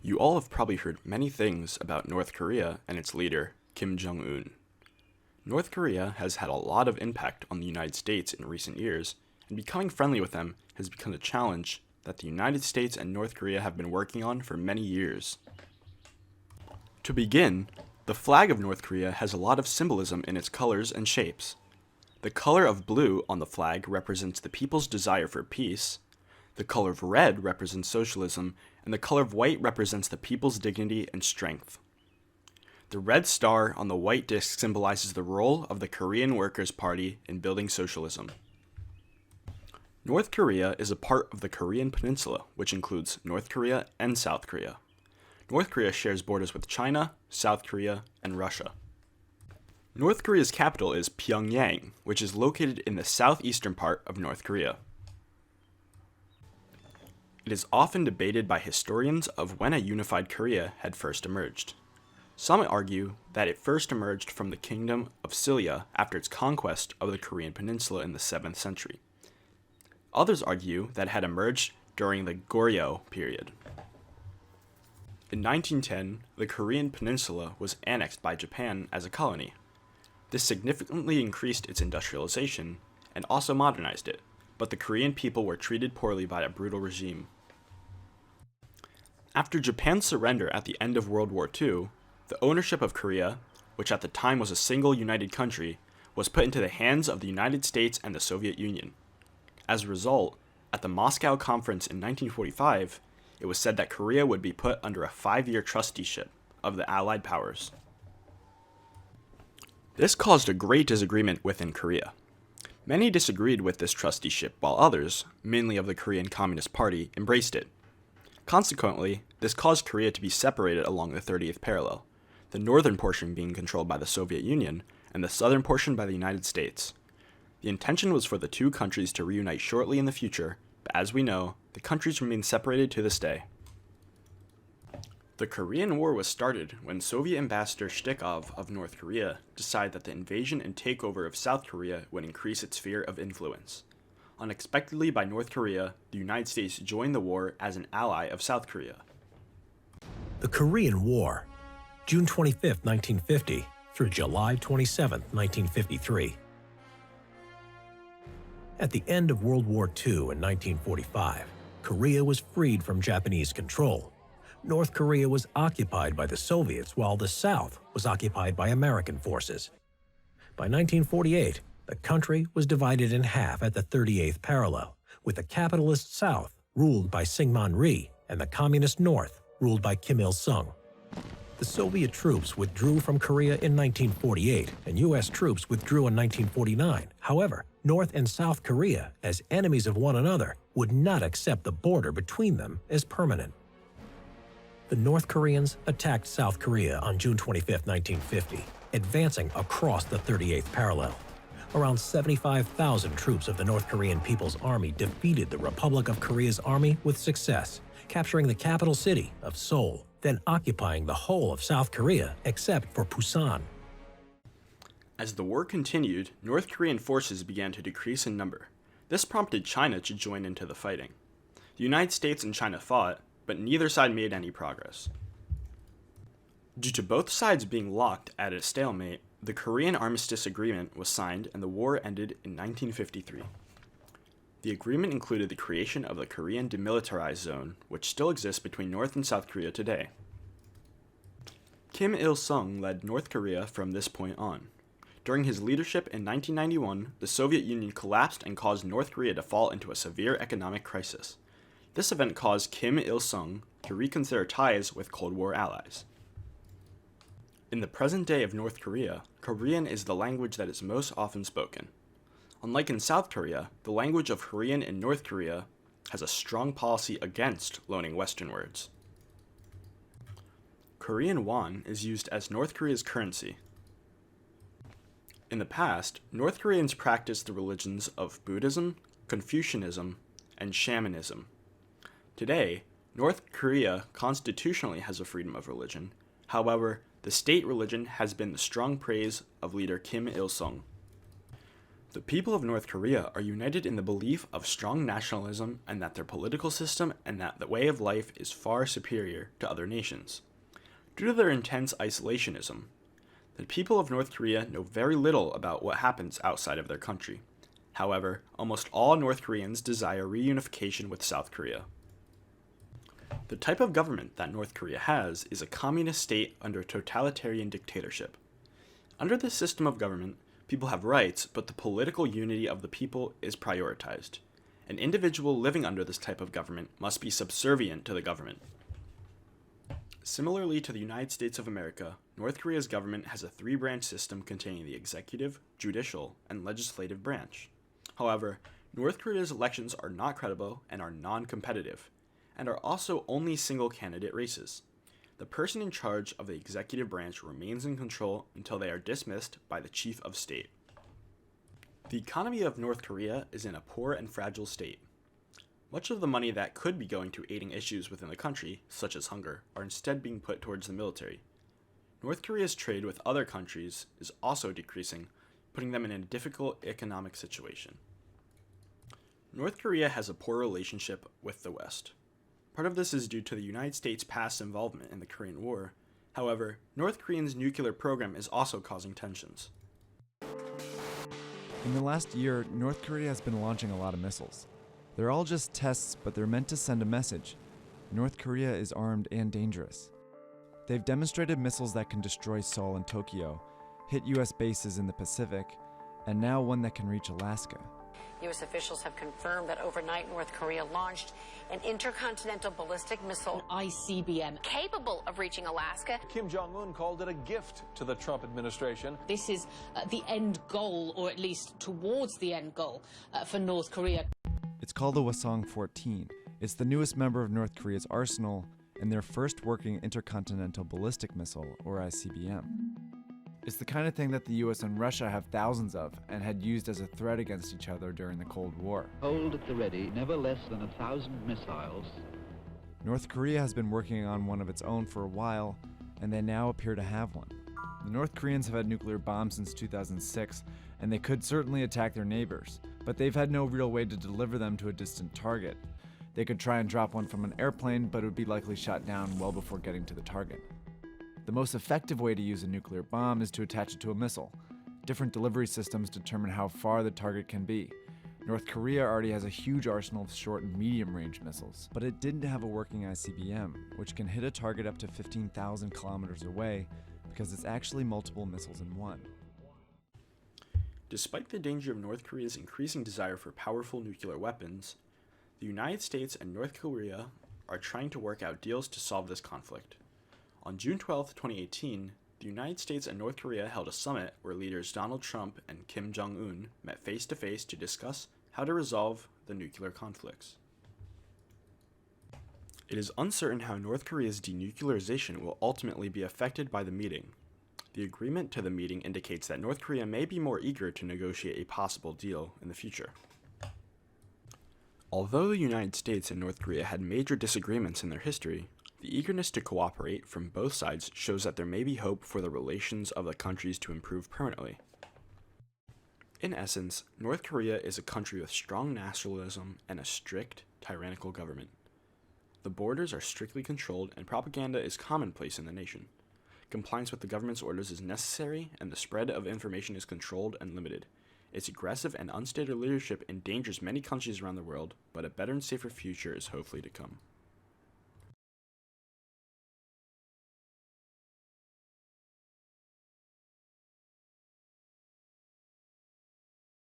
You all have probably heard many things about North Korea and its leader, Kim Jong-un. North Korea has had a lot of impact on the United States in recent years, and becoming friendly with them has become a challenge that the United States and North Korea have been working on for many years. To begin, the flag of North Korea has a lot of symbolism in its colors and shapes. The color of blue on the flag represents the people's desire for peace, the color of red represents socialism, and the color of white represents the people's dignity and strength. The red star on the white disc symbolizes the role of the Korean Workers' Party in building socialism. North Korea is a part of the Korean Peninsula, which includes North Korea and South Korea. North Korea shares borders with China, South Korea, and Russia. North Korea's capital is Pyongyang, which is located in the southeastern part of North Korea. It is often debated by historians of when a unified Korea had first emerged. Some argue that it first emerged from the Kingdom of Silla after its conquest of the Korean Peninsula in the 7th century. Others argue that it had emerged during the Goryeo period. In 1910, the Korean Peninsula was annexed by Japan as a colony. This significantly increased its industrialization and also modernized it, but the Korean people were treated poorly by a brutal regime. After Japan's surrender at the end of World War II, the ownership of Korea, which at the time was a single united country, was put into the hands of the United States and the Soviet Union. As a result, at the Moscow Conference in 1945, it was said that Korea would be put under a 5-year trusteeship of the Allied powers. This caused a great disagreement within Korea. Many disagreed with this trusteeship, while others, mainly of the Korean Communist Party, embraced it. Consequently, this caused Korea to be separated along the 30th parallel, the northern portion being controlled by the Soviet Union and the southern portion by the United States. The intention was for the two countries to reunite shortly in the future, but as we know, the countries remain separated to this day. The Korean War was started when Soviet Ambassador Shtikov of North Korea decided that the invasion and takeover of South Korea would increase its sphere of influence. Unexpectedly by North Korea, the United States joined the war as an ally of South Korea. The Korean War, June 25, 1950 through July 27, 1953. At the end of World War II in 1945, Korea was freed from Japanese control. North Korea was occupied by the Soviets while the South was occupied by American forces. By 1948, the country was divided in half at the 38th parallel, with the capitalist South ruled by Syngman Rhee and the communist North ruled by Kim Il-sung. The Soviet troops withdrew from Korea in 1948, and U.S. troops withdrew in 1949. However, North and South Korea, as enemies of one another, would not accept the border between them as permanent. The North Koreans attacked South Korea on June 25, 1950, advancing across the 38th parallel. Around 75,000 troops of the North Korean People's Army defeated the Republic of Korea's army with success, capturing the capital city of Seoul, then occupying the whole of South Korea except for Busan. As the war continued, North Korean forces began to decrease in number. This prompted China to join into the fighting. The United States and China fought, but neither side made any progress. Due to both sides being locked at a stalemate, the Korean Armistice Agreement was signed and the war ended in 1953. The agreement included the creation of the Korean Demilitarized Zone, which still exists between North and South Korea today. Kim Il-sung led North Korea from this point on. During his leadership in 1991, the Soviet Union collapsed and caused North Korea to fall into a severe economic crisis. This event caused Kim Il-sung to reconsider ties with Cold War allies. In the present day of North Korea, Korean is the language that is most often spoken. Unlike in South Korea, the language of Korean in North Korea has a strong policy against loaning Western words. Korean won is used as North Korea's currency. In the past, North Koreans practiced the religions of Buddhism, Confucianism, and Shamanism. Today, North Korea constitutionally has a freedom of religion. However, the state religion has been the strong praise of leader Kim Il-sung. The people of North Korea are united in the belief of strong nationalism and that their political system and that the way of life is far superior to other nations. Due to their intense isolationism, the people of North Korea know very little about what happens outside of their country. However, almost all North Koreans desire reunification with South Korea. The type of government that North Korea has is a communist state under a totalitarian dictatorship. Under this system of government, people have rights, but the political unity of the people is prioritized. An individual living under this type of government must be subservient to the government. Similarly to the United States of America, North Korea's government has a three-branch system containing the executive, judicial, and legislative branch. However, North Korea's elections are not credible and are non-competitive, and are also only single-candidate races. The person in charge of the executive branch remains in control until they are dismissed by the chief of state. The economy of North Korea is in a poor and fragile state. Much of the money that could be going to aiding issues within the country, such as hunger, are instead being put towards the military. North Korea's trade with other countries is also decreasing, putting them in a difficult economic situation. North Korea has a poor relationship with the West. Part of this is due to the United States' past involvement in the Korean War. However, North Korea's nuclear program is also causing tensions. In the last year, North Korea has been launching a lot of missiles. They're all just tests, but they're meant to send a message. North Korea is armed and dangerous. They've demonstrated missiles that can destroy Seoul and Tokyo, hit US bases in the Pacific, and now one that can reach Alaska. U.S. officials have confirmed that overnight North Korea launched an intercontinental ballistic missile, ICBM, capable of reaching Alaska. Kim Jong-un called it a gift to the Trump administration. This is the end goal, or at least towards the end goal, for North Korea. It's called the Hwasong-14. It's the newest member of North Korea's arsenal and their first working intercontinental ballistic missile, or ICBM. It's the kind of thing that the US and Russia have thousands of and had used as a threat against each other during the Cold War. Hold at the ready, never less than 1,000 missiles. North Korea has been working on one of its own for a while, and they now appear to have one. The North Koreans have had nuclear bombs since 2006, and they could certainly attack their neighbors, but they've had no real way to deliver them to a distant target. They could try and drop one from an airplane, but it would be likely shot down well before getting to the target. The most effective way to use a nuclear bomb is to attach it to a missile. Different delivery systems determine how far the target can be. North Korea already has a huge arsenal of short and medium-range missiles, but it didn't have a working ICBM, which can hit a target up to 15,000 kilometers away because it's actually multiple missiles in one. Despite the danger of North Korea's increasing desire for powerful nuclear weapons, the United States and North Korea are trying to work out deals to solve this conflict. On June 12, 2018, the United States and North Korea held a summit where leaders Donald Trump and Kim Jong-un met face-to-face to discuss how to resolve the nuclear conflicts. It is uncertain how North Korea's denuclearization will ultimately be affected by the meeting. The agreement to the meeting indicates that North Korea may be more eager to negotiate a possible deal in the future. Although the United States and North Korea had major disagreements in their history, the eagerness to cooperate from both sides shows that there may be hope for the relations of the countries to improve permanently. In essence, North Korea is a country with strong nationalism and a strict, tyrannical government. The borders are strictly controlled and propaganda is commonplace in the nation. Compliance with the government's orders is necessary and the spread of information is controlled and limited. Its aggressive and unstable leadership endangers many countries around the world, but a better and safer future is hopefully to come.